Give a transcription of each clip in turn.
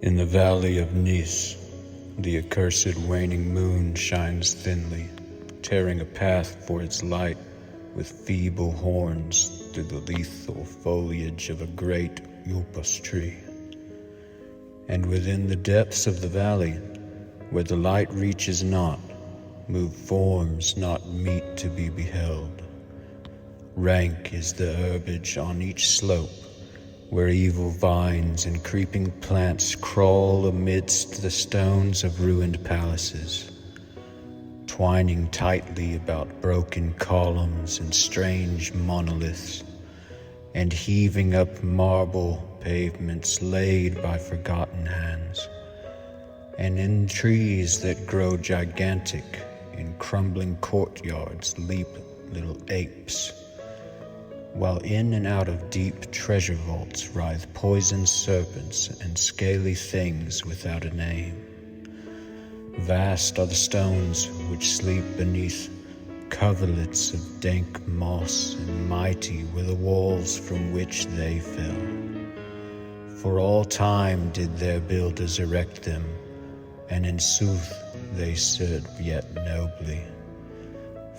In the valley of Nis, the accursed waning moon shines thinly, tearing a path for its light with feeble horns through the lethal foliage of a great upas tree. And within the depths of the valley, where the light reaches not, move forms not meet to be beheld. Rank is the herbage on each slope, where evil vines and creeping plants crawl amidst the stones of ruined palaces, twining tightly about broken columns and strange monoliths, and heaving up marble pavements laid by forgotten hands. And in trees that grow gigantic in crumbling courtyards leap little apes, while in and out of deep treasure vaults writhe poisoned serpents and scaly things without a name. Vast are the stones which sleep beneath coverlets of dank moss, and mighty were the walls from which they fell. For all time did their builders erect them, and in sooth they serve yet nobly.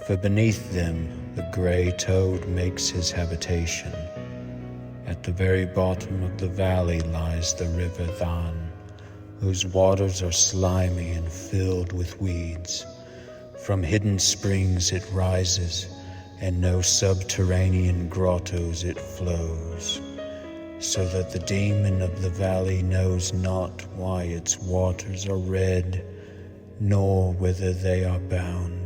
For beneath them the grey toad makes his habitation. At the very bottom of the valley lies the river Than, whose waters are slimy and filled with weeds. From hidden springs it rises, and no subterranean grottos it flows, so that the demon of the valley knows not why its waters are red, nor whither they are bound.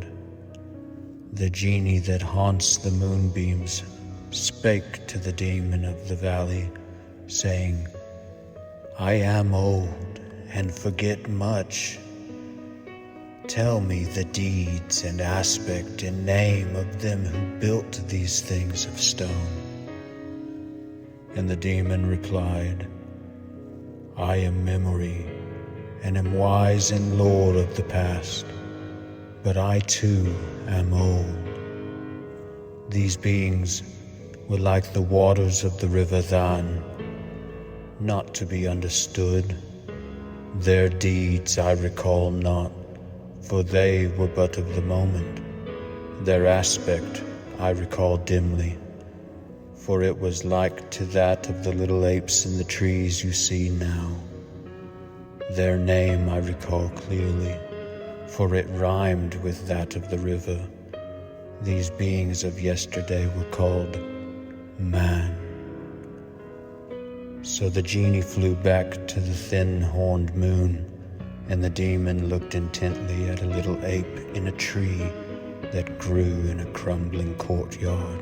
The genie that haunts the moonbeams spake to the demon of the valley, saying, "I am old and forget much. Tell me the deeds and aspect and name of them who built these things of stone." And the demon replied, "I am memory, and am wise in lore of the past, but I too am old. These beings were like the waters of the river Than, not to be understood. Their deeds I recall not, for they were but of the moment. Their aspect I recall dimly, for it was like to that of the little apes in the trees you see now. Their name I recall clearly, for it rhymed with that of the river. These beings of yesterday were called man." So the genie flew back to the thin-horned moon, and the demon looked intently at a little ape in a tree that grew in a crumbling courtyard.